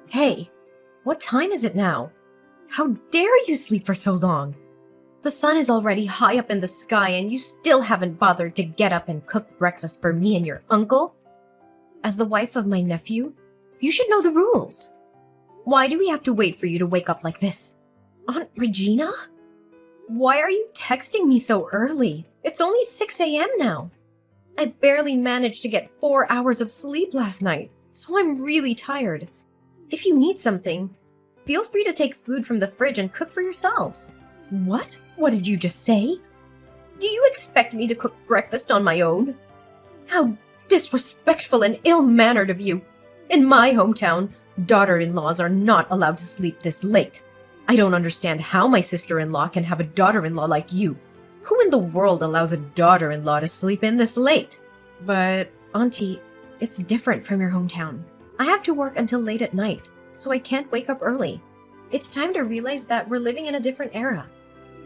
Hey, what time is it now? How dare you sleep for so long? The sun is already high up in the sky and you still haven't bothered to get up and cook breakfast for me and your uncle? As the wife of my nephew, you should know the rules. Why do we have to wait for you to wake up like this? Aunt Regina? Why are you texting me so early? It's only 6 a.m. now. I barely managed to get 4 hours of sleep last night, so I'm really tired. If you need something, feel free to take food from the fridge and cook for yourselves. What? What did you just say? Do you expect me to cook breakfast on my own? How disrespectful and ill-mannered of you. In my hometown, daughter-in-laws are not allowed to sleep this late. I don't understand how my sister-in-law can have a daughter-in-law like you. Who in the world allows a daughter-in-law to sleep in this late? But, Auntie, it's different from your hometown. I have to work until late at night, so I can't wake up early. It's time to realize that we're living in a different era.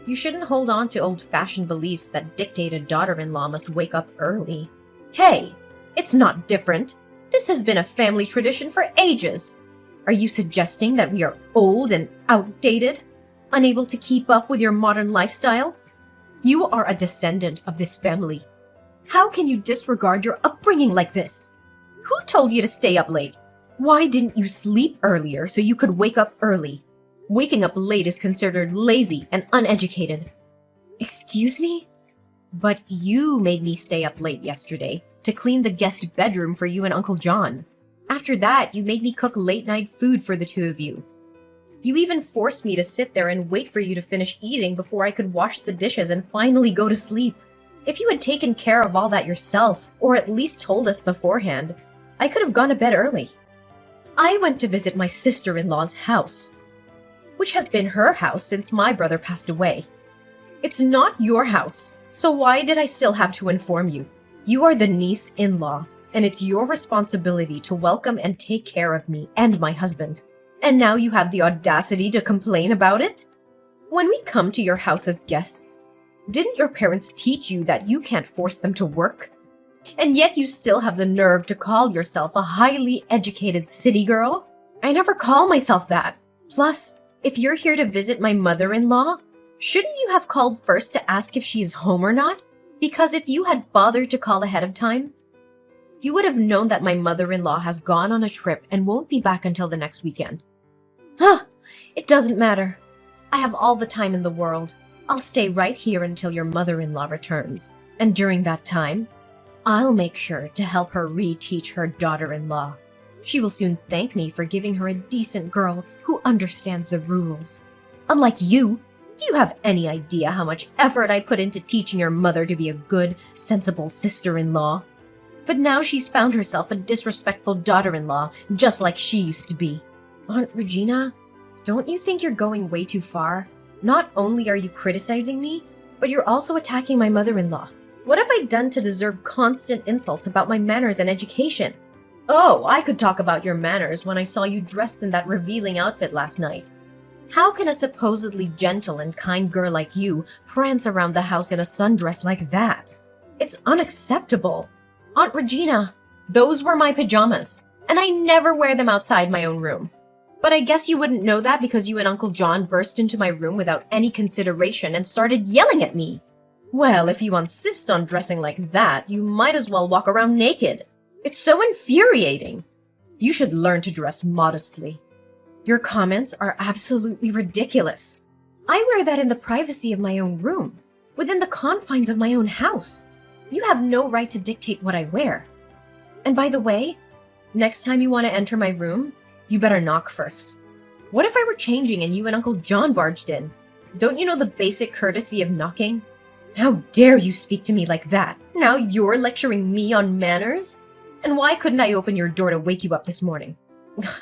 You shouldn't hold on to old-fashioned beliefs that dictate a daughter-in-law must wake up early. Hey, it's not different. This has been a family tradition for ages. Are you suggesting that we are old and outdated, unable to keep up with your modern lifestyle? You are a descendant of this family. How can you disregard your upbringing like this? Who told you to stay up late? Why didn't you sleep earlier so you could wake up early? Waking up late is considered lazy and uneducated. Excuse me? But you made me stay up late yesterday to clean the guest bedroom for you and Uncle John. After that, you made me cook late-night food for the two of you. You even forced me to sit there and wait for you to finish eating before I could wash the dishes and finally go to sleep. If you had taken care of all that yourself, or at least told us beforehand, I could have gone to bed early. I went to visit my sister-in-law's house, which has been her house since my brother passed away. It's not your house, so why did I still have to inform you? You are the niece-in-law, and it's your responsibility to welcome and take care of me and my husband. And now you have the audacity to complain about it? When we come to your house as guests, didn't your parents teach you that you can't force them to work? And yet you still have the nerve to call yourself a highly educated city girl? I never call myself that. Plus, if you're here to visit my mother-in-law, shouldn't you have called first to ask if she's home or not? Because if you had bothered to call ahead of time, you would have known that my mother-in-law has gone on a trip and won't be back until the next weekend. It doesn't matter. I have all the time in the world. I'll stay right here until your mother-in-law returns. And during that time, I'll make sure to help her reteach her daughter-in-law. She will soon thank me for giving her a decent girl who understands the rules. Unlike you, do you have any idea how much effort I put into teaching your mother to be a good, sensible sister-in-law? But now she's found herself a disrespectful daughter-in-law, just like she used to be. Aunt Regina, don't you think you're going way too far? Not only are you criticizing me, but you're also attacking my mother-in-law. What have I done to deserve constant insults about my manners and education? Oh, I could talk about your manners when I saw you dressed in that revealing outfit last night. How can a supposedly gentle and kind girl like you prance around the house in a sundress like that? It's unacceptable. Aunt Regina, those were my pajamas, and I never wear them outside my own room. But I guess you wouldn't know that because you and Uncle John burst into my room without any consideration and started yelling at me. Well, if you insist on dressing like that, you might as well walk around naked. It's so infuriating. You should learn to dress modestly. Your comments are absolutely ridiculous. I wear that in the privacy of my own room, within the confines of my own house. You have no right to dictate what I wear. And by the way, next time you want to enter my room, you better knock first. What if I were changing and you and Uncle John barged in? Don't you know the basic courtesy of knocking? How dare you speak to me like that? Now you're lecturing me on manners? And why couldn't I open your door to wake you up this morning?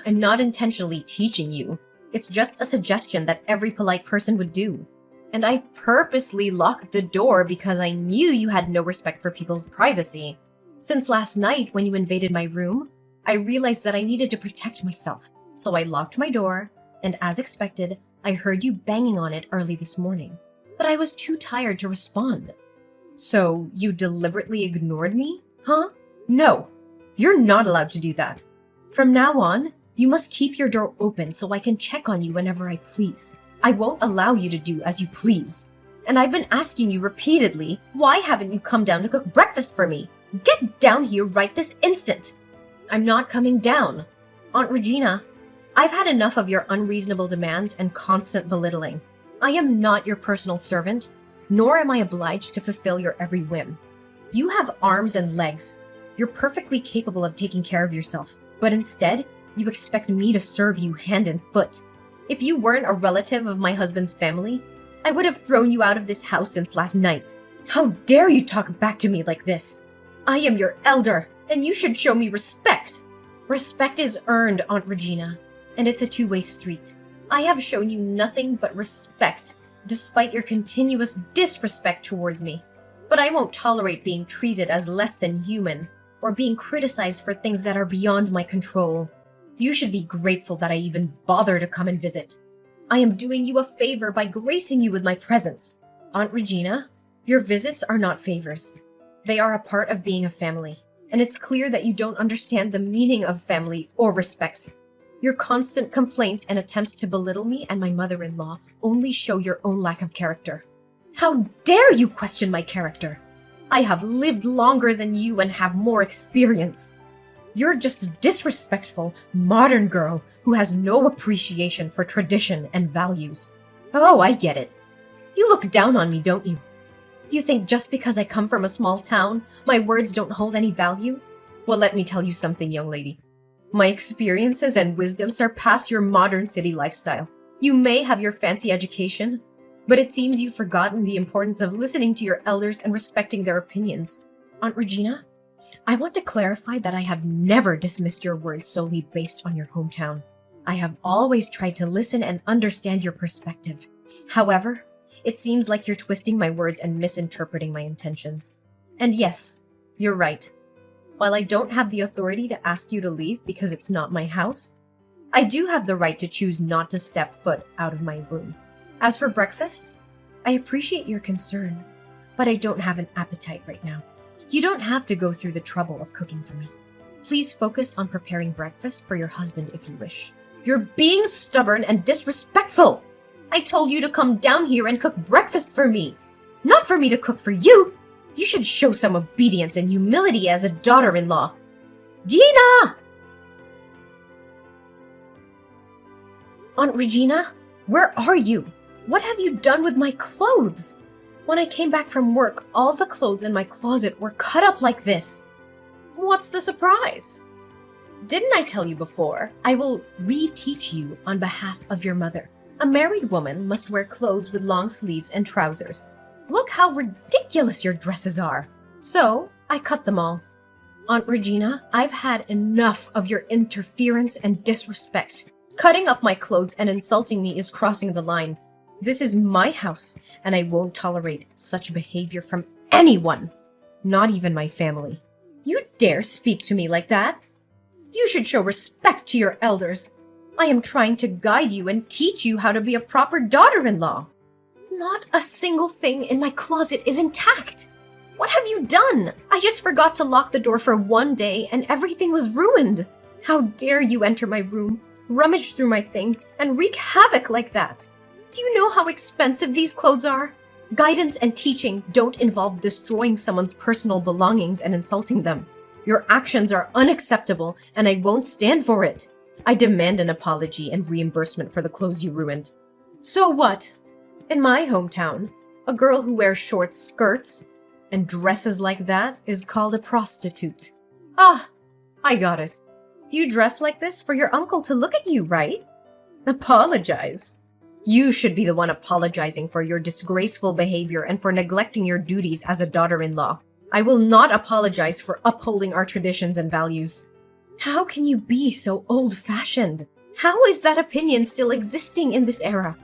I'm not intentionally teaching you. It's just a suggestion that every polite person would do. And I purposely locked the door because I knew you had no respect for people's privacy. Since last night when you invaded my room, I realized that I needed to protect myself. So I locked my door, and as expected, I heard you banging on it early this morning. But I was too tired to respond. So you deliberately ignored me? Huh? No, you're not allowed to do that. From now on, You must keep your door open so I can check on you whenever I please. I won't allow you to do as you please. And I've been asking you repeatedly, why haven't you come down to cook breakfast for me? Get down here right this instant. I'm not coming down. Aunt Regina, I've had enough of your unreasonable demands and constant belittling. I am not your personal servant, nor am I obliged to fulfill your every whim. You have arms and legs. You're perfectly capable of taking care of yourself, but instead, you expect me to serve you hand and foot. If you weren't a relative of my husband's family, I would have thrown you out of this house since last night. How dare you talk back to me like this? I am your elder, and you should show me respect. Respect is earned, Aunt Regina, and it's a two-way street. I have shown you nothing but respect, despite your continuous disrespect towards me. But I won't tolerate being treated as less than human, or being criticized for things that are beyond my control. You should be grateful that I even bother to come and visit. I am doing you a favor by gracing you with my presence. Aunt Regina, your visits are not favors. They are a part of being a family, and it's clear that you don't understand the meaning of family or respect. Your constant complaints and attempts to belittle me and my mother-in-law only show your own lack of character. How dare you question my character? I have lived longer than you and have more experience. You're just a disrespectful, modern girl who has no appreciation for tradition and values. Oh, I get it. You look down on me, don't you? You think just because I come from a small town, my words don't hold any value? Well, let me tell you something, young lady. My experiences and wisdom surpass your modern city lifestyle. You may have your fancy education, but it seems you've forgotten the importance of listening to your elders and respecting their opinions. Aunt Regina, I want to clarify that I have never dismissed your words solely based on your hometown. I have always tried to listen and understand your perspective. However, it seems like you're twisting my words and misinterpreting my intentions. And yes, you're right. While I don't have the authority to ask you to leave because it's not my house, I do have the right to choose not to step foot out of my room. As for breakfast, I appreciate your concern, but I don't have an appetite right now. You don't have to go through the trouble of cooking for me. Please focus on preparing breakfast for your husband if you wish. You're being stubborn and disrespectful! I told you to come down here and cook breakfast for me, not for me to cook for you! You should show some obedience and humility as a daughter-in-law. Dina! Aunt Regina, where are you? What have you done with my clothes? When I came back from work, all the clothes in my closet were cut up like this. What's the surprise? Didn't I tell you before? I will reteach you on behalf of your mother. A married woman must wear clothes with long sleeves and trousers. Look how ridiculous your dresses are. So, I cut them all. Aunt Regina, I've had enough of your interference and disrespect. Cutting up my clothes and insulting me is crossing the line. This is my house, and I won't tolerate such behavior from anyone, not even my family. You dare speak to me like that? You should show respect to your elders. I am trying to guide you and teach you how to be a proper daughter-in-law. Not a single thing in my closet is intact. What have you done? I just forgot to lock the door for one day and everything was ruined. How dare you enter my room, rummage through my things, and wreak havoc like that? Do you know how expensive these clothes are? Guidance and teaching don't involve destroying someone's personal belongings and insulting them. Your actions are unacceptable, and I won't stand for it. I demand an apology and reimbursement for the clothes you ruined. So what? In my hometown, a girl who wears short skirts and dresses like that is called a prostitute. Ah, I got it. You dress like this for your uncle to look at you, right? Apologize. You should be the one apologizing for your disgraceful behavior and for neglecting your duties as a daughter-in-law. I will not apologize for upholding our traditions and values. How can you be so old-fashioned? How is that opinion still existing in this era?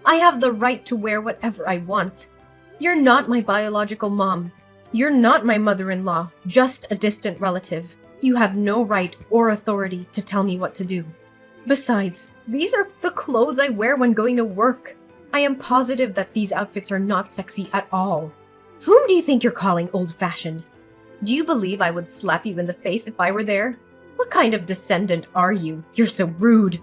I have the right to wear whatever I want. You're not my biological mom. You're not my mother-in-law, just a distant relative. You have no right or authority to tell me what to do. Besides, these are the clothes I wear when going to work. I am positive that these outfits are not sexy at all. Whom do you think you're calling old-fashioned? Do you believe I would slap you in the face if I were there? What kind of descendant are you? You're so rude.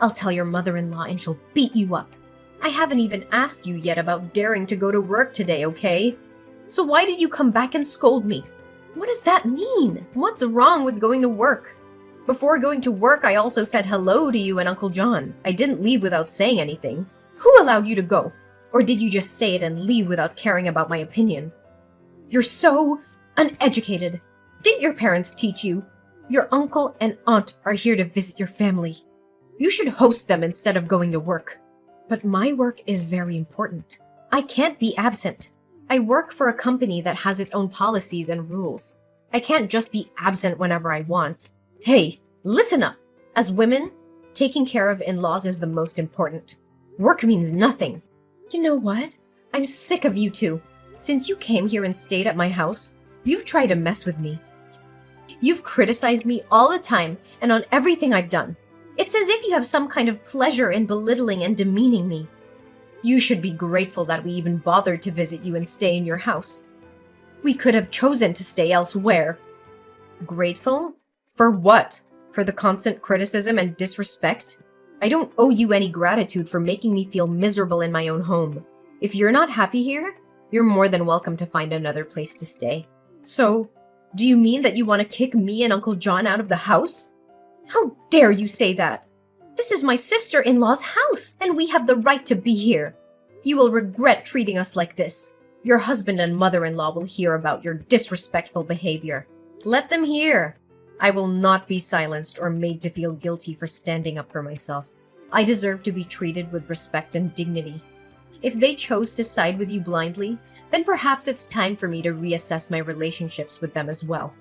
I'll tell your mother-in-law and she'll beat you up. I haven't even asked you yet about daring to go to work today, okay? So why did you come back and scold me? What does that mean? What's wrong with going to work? Before going to work, I also said hello to you and Uncle John. I didn't leave without saying anything. Who allowed you to go? Or did you just say it and leave without caring about my opinion? You're so uneducated. Didn't your parents teach you? Your uncle and aunt are here to visit your family. You should host them instead of going to work. But my work is very important. I can't be absent. I work for a company that has its own policies and rules. I can't just be absent whenever I want. Hey, listen up. As women, taking care of in-laws is the most important. Work means nothing. You know what? I'm sick of you two. Since you came here and stayed at my house, you've tried to mess with me. You've criticized me all the time and on everything I've done. It's as if you have some kind of pleasure in belittling and demeaning me. You should be grateful that we even bothered to visit you and stay in your house. We could have chosen to stay elsewhere. Grateful? For what? For the constant criticism and disrespect? I don't owe you any gratitude for making me feel miserable in my own home. If you're not happy here, you're more than welcome to find another place to stay. So, do you mean that you want to kick me and Uncle John out of the house? How dare you say that? This is my sister-in-law's house, and we have the right to be here. You will regret treating us like this. Your husband and mother-in-law will hear about your disrespectful behavior. Let them hear. I will not be silenced or made to feel guilty for standing up for myself. I deserve to be treated with respect and dignity. If they chose to side with you blindly, then perhaps it's time for me to reassess my relationships with them as well.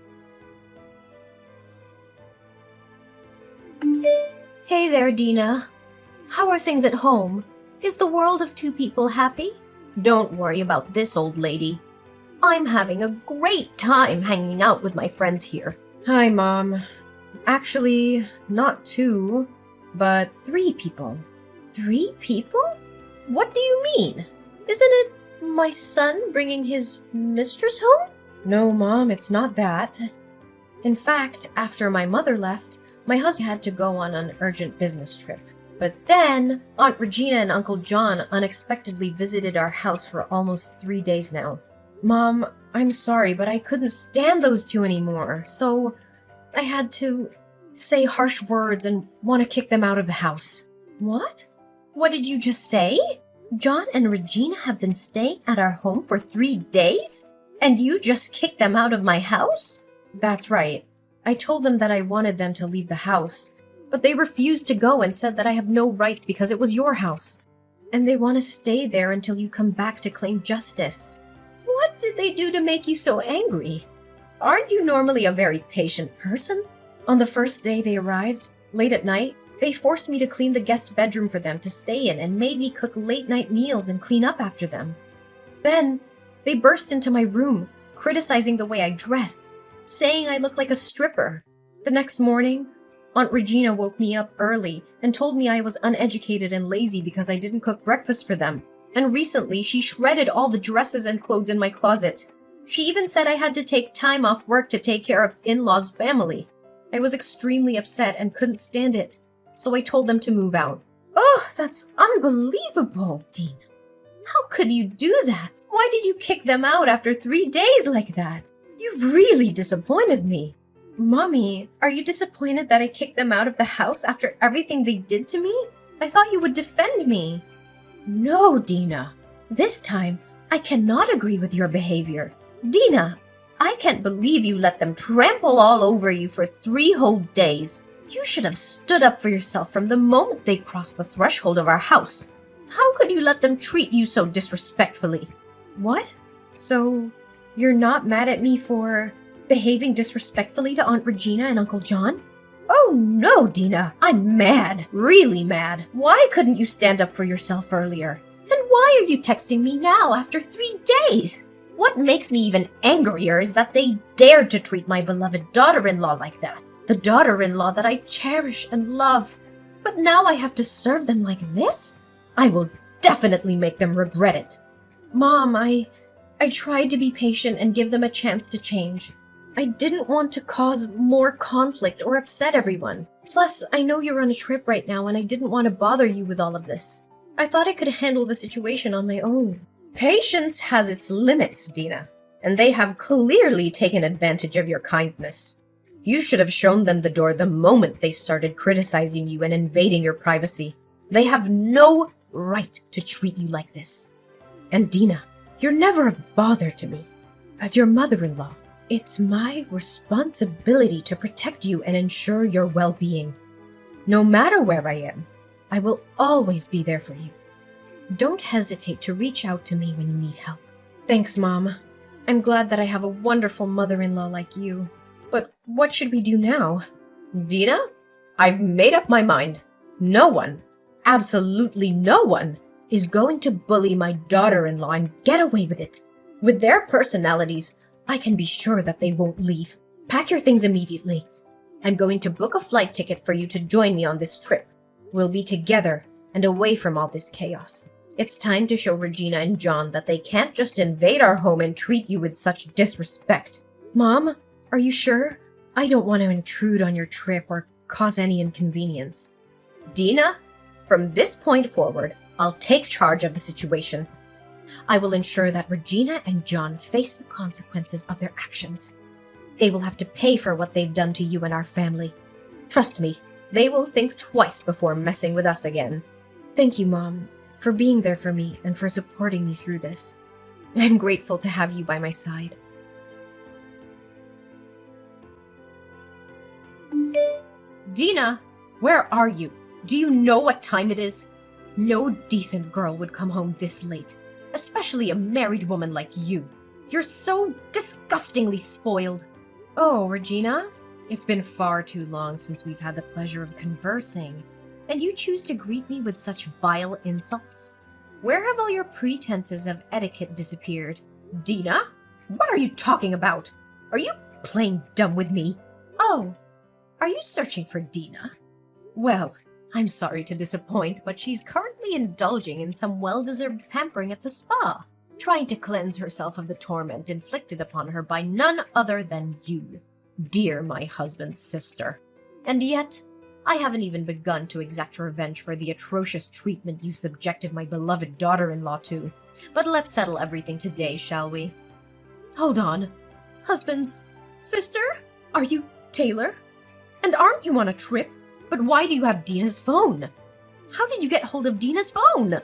Hey there, Dina. How are things at home? Is the world of two people happy? Don't worry about this old lady. I'm having a great time hanging out with my friends here. Hi, Mom. Actually, not two, but 3 people. 3 people? What do you mean? Isn't it my son bringing his mistress home? No, Mom, it's not that. In fact, after my mother left, my husband had to go on an urgent business trip. But then, Aunt Regina and Uncle John unexpectedly visited our house for almost 3 days now. Mom, I'm sorry, but I couldn't stand those 2 anymore, so I had to say harsh words and want to kick them out of the house. What? What did you just say? John and Regina have been staying at our home for 3 days? And you just kicked them out of my house? That's right. I told them that I wanted them to leave the house, but they refused to go and said that I have no rights because it was your house. And they want to stay there until you come back to claim justice. What did they do to make you so angry? Aren't you normally a very patient person? On the first day they arrived, late at night, they forced me to clean the guest bedroom for them to stay in and made me cook late-night meals and clean up after them. Then, they burst into my room, criticizing the way I dress, saying I look like a stripper. The next morning, Aunt Regina woke me up early and told me I was uneducated and lazy because I didn't cook breakfast for them. And recently, she shredded all the dresses and clothes in my closet. She even said I had to take time off work to take care of in-laws' family. I was extremely upset and couldn't stand it, so I told them to move out. Oh, that's unbelievable, Dean. How could you do that? Why did you kick them out after 3 days like that? You've really disappointed me. Mommy, are you disappointed that I kicked them out of the house after everything they did to me? I thought you would defend me. No, Dina. This time, I cannot agree with your behavior. Dina, I can't believe you let them trample all over you for 3 whole days. You should have stood up for yourself from the moment they crossed the threshold of our house. How could you let them treat you so disrespectfully? What? So, you're not mad at me for behaving disrespectfully to Aunt Regina and Uncle John? Oh no, Dina, I'm mad, really mad. Why couldn't you stand up for yourself earlier? And why are you texting me now after 3 days? What makes me even angrier is that they dared to treat my beloved daughter-in-law like that. The daughter-in-law that I cherish and love. But now I have to serve them like this? I will definitely make them regret it. Mom, I tried to be patient and give them a chance to change. I didn't want to cause more conflict or upset everyone. Plus, I know you're on a trip right now and I didn't want to bother you with all of this. I thought I could handle the situation on my own. Patience has its limits, Dina, and they have clearly taken advantage of your kindness. You should have shown them the door the moment they started criticizing you and invading your privacy. They have no right to treat you like this. And Dina, you're never a bother to me. As your mother-in-law, it's my responsibility to protect you and ensure your well-being. No matter where I am, I will always be there for you. Don't hesitate to reach out to me when you need help. Thanks, Mom. I'm glad that I have a wonderful mother-in-law like you. But what should we do now? Dina, I've made up my mind. No one, absolutely no one, is going to bully my daughter-in-law and get away with it. With their personalities, I can be sure that they won't leave. Pack your things immediately. I'm going to book a flight ticket for you to join me on this trip. We'll be together and away from all this chaos. It's time to show Regina and John that they can't just invade our home and treat you with such disrespect. Mom, are you sure? I don't want to intrude on your trip or cause any inconvenience. Dina, from this point forward, I'll take charge of the situation. I will ensure that Regina and John face the consequences of their actions. They will have to pay for what they've done to you and our family. Trust me, they will think twice before messing with us again. Thank you, Mom, for being there for me and for supporting me through this. I'm grateful to have you by my side. Dina, where are you? Do you know what time it is? No decent girl would come home this late, especially a married woman like you. You're so disgustingly spoiled. Oh, Regina, it's been far too long since we've had the pleasure of conversing, and you choose to greet me with such vile insults? Where have all your pretenses of etiquette disappeared? Dina, what are you talking about? Are you playing dumb with me? Oh, are you searching for Dina? Well, I'm sorry to disappoint, but she's currently indulging in some well-deserved pampering at the spa, trying to cleanse herself of the torment inflicted upon her by none other than you, dear my husband's sister. And yet, I haven't even begun to exact revenge for the atrocious treatment you subjected my beloved daughter-in-law to. But let's settle everything today, shall we? Hold on. Husband's sister? Are you Taylor? And aren't you on a trip? But why do you have Dina's phone? How did you get hold of Dina's phone?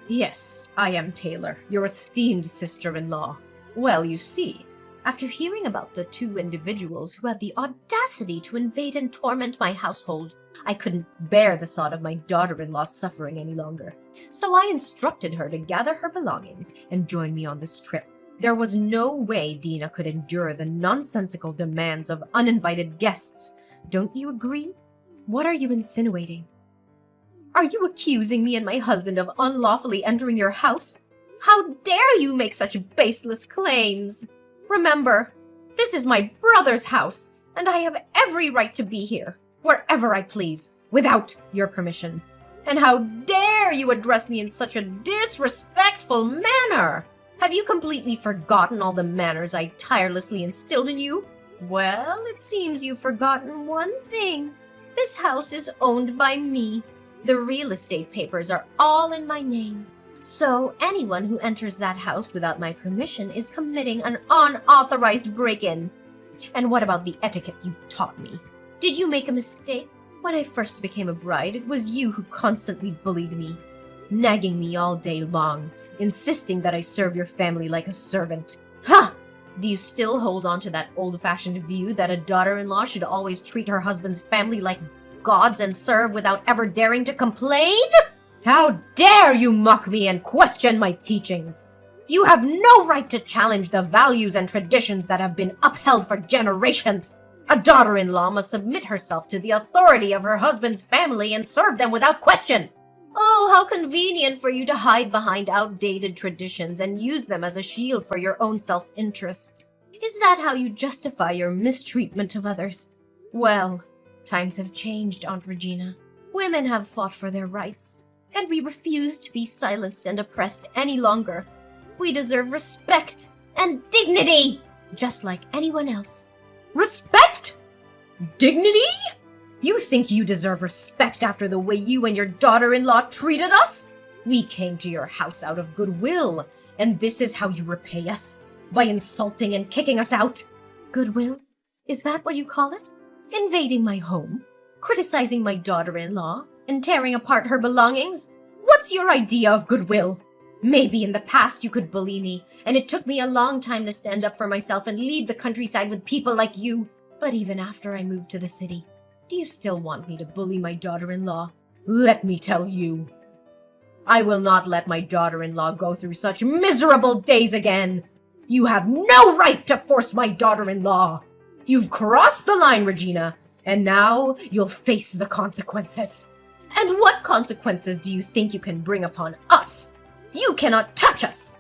Yes, I am Taylor, your esteemed sister-in-law. Well, you see, after hearing about the two individuals who had the audacity to invade and torment my household, I couldn't bear the thought of my daughter-in-law suffering any longer. So I instructed her to gather her belongings and join me on this trip. There was no way Dina could endure the nonsensical demands of uninvited guests. Don't you agree? What are you insinuating? Are you accusing me and my husband of unlawfully entering your house? How dare you make such baseless claims? Remember, this is my brother's house, and I have every right to be here, wherever I please, without your permission. And how dare you address me in such a disrespectful manner? Have you completely forgotten all the manners I tirelessly instilled in you? Well, it seems you've forgotten one thing. This house is owned by me. The real estate papers are all in my name. So anyone who enters that house without my permission is committing an unauthorized break-in. And what about the etiquette you taught me? Did you make a mistake? When I first became a bride, it was you who constantly bullied me, nagging me all day long, insisting that I serve your family like a servant. Ha! Do you still hold on to that old-fashioned view that a daughter-in-law should always treat her husband's family like gods and serve without ever daring to complain? How dare you mock me and question my teachings? You have no right to challenge the values and traditions that have been upheld for generations. A daughter-in-law must submit herself to the authority of her husband's family and serve them without question. Oh, how convenient for you to hide behind outdated traditions and use them as a shield for your own self-interest. Is that how you justify your mistreatment of others? Well, times have changed, Aunt Regina. Women have fought for their rights, and we refuse to be silenced and oppressed any longer. We deserve respect and dignity, just like anyone else. Respect? Dignity? You think you deserve respect after the way you and your daughter-in-law treated us? We came to your house out of goodwill, and this is how you repay us? By insulting and kicking us out? Goodwill? Is that what you call it? Invading my home? Criticizing my daughter-in-law? And tearing apart her belongings? What's your idea of goodwill? Maybe in the past you could bully me, and it took me a long time to stand up for myself and leave the countryside with people like you. But even after I moved to the city, do you still want me to bully my daughter-in-law? Let me tell you, I will not let my daughter-in-law go through such miserable days again. You have no right to force my daughter-in-law. You've crossed the line, Regina, and now you'll face the consequences. And what consequences do you think you can bring upon us? You cannot touch us.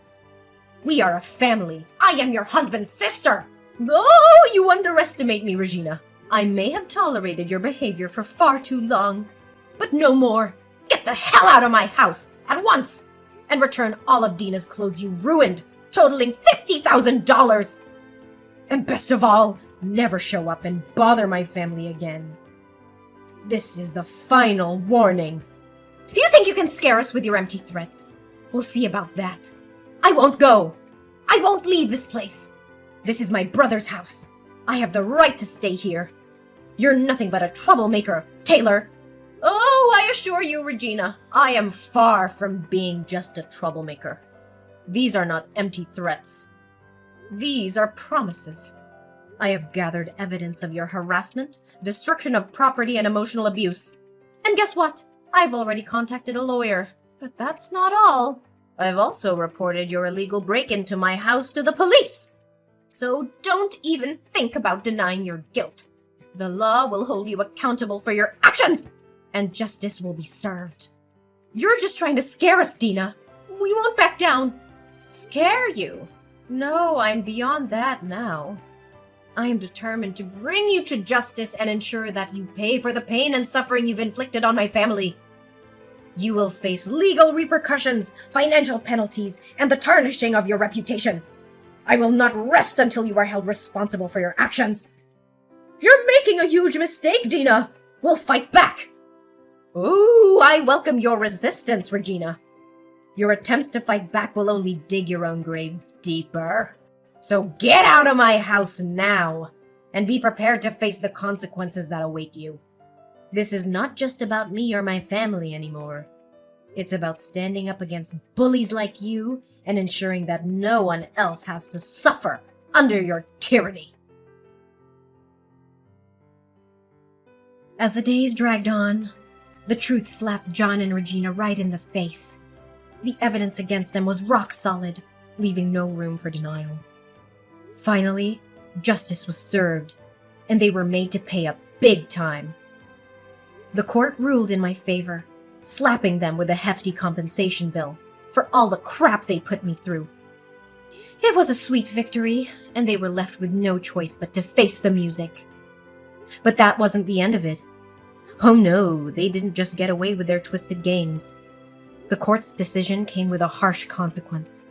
We are a family. I am your husband's sister. Oh, you underestimate me, Regina. I may have tolerated your behavior for far too long, but no more. Get the hell out of my house at once and return all of Dina's clothes you ruined, totaling $50,000. And best of all, never show up and bother my family again. This is the final warning. You think you can scare us with your empty threats? We'll see about that. I won't go. I won't leave this place. This is my brother's house. I have the right to stay here. You're nothing but a troublemaker, Taylor. Oh, I assure you, Regina, I am far from being just a troublemaker. These are not empty threats. These are promises. I have gathered evidence of your harassment, destruction of property, and emotional abuse. And guess what? I've already contacted a lawyer. But that's not all. I've also reported your illegal break-in to my house to the police. So don't even think about denying your guilt. The law will hold you accountable for your actions, and justice will be served. You're just trying to scare us, Dina. We won't back down. Scare you? No, I'm beyond that now. I am determined to bring you to justice and ensure that you pay for the pain and suffering you've inflicted on my family. You will face legal repercussions, financial penalties, and the tarnishing of your reputation. I will not rest until you are held responsible for your actions. You're making a huge mistake, Dina. We'll fight back. Ooh, I welcome your resistance, Regina. Your attempts to fight back will only dig your own grave deeper. So get out of my house now, and be prepared to face the consequences that await you. This is not just about me or my family anymore. It's about standing up against bullies like you and ensuring that no one else has to suffer under your tyranny. As the days dragged on, the truth slapped John and Regina right in the face. The evidence against them was rock solid, leaving no room for denial. Finally, justice was served, and they were made to pay up big time. The court ruled in my favor, slapping them with a hefty compensation bill for all the crap they put me through. It was a sweet victory, and they were left with no choice but to face the music. But that wasn't the end of it. Oh no, they didn't just get away with their twisted games. The court's decision came with a harsh consequence.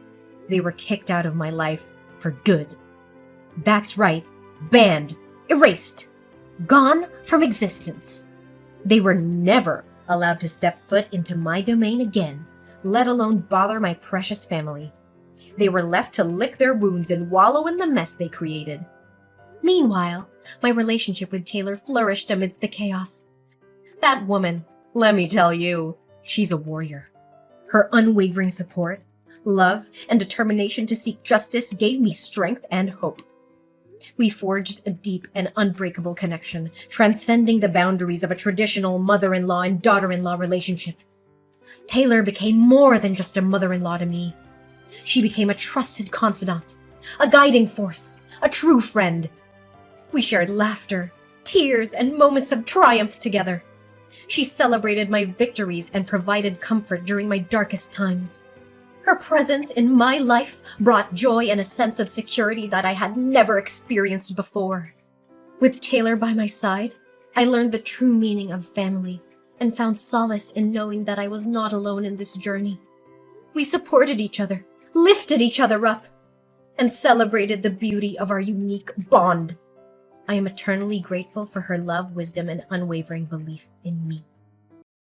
They were kicked out of my life for good. That's right, banned, erased, gone from existence. They were never allowed to step foot into my domain again, let alone bother my precious family. They were left to lick their wounds and wallow in the mess they created. Meanwhile, my relationship with Taylor flourished amidst the chaos. That woman, let me tell you, she's a warrior. Her unwavering support, love, and determination to seek justice gave me strength and hope. We forged a deep and unbreakable connection, transcending the boundaries of a traditional mother-in-law and daughter-in-law relationship. Taylor became more than just a mother-in-law to me. She became a trusted confidant, a guiding force, a true friend. We shared laughter, tears, and moments of triumph together. She celebrated my victories and provided comfort during my darkest times. Her presence in my life brought joy and a sense of security that I had never experienced before. With Taylor by my side, I learned the true meaning of family and found solace in knowing that I was not alone in this journey. We supported each other, lifted each other up, and celebrated the beauty of our unique bond. I am eternally grateful for her love, wisdom, and unwavering belief in me.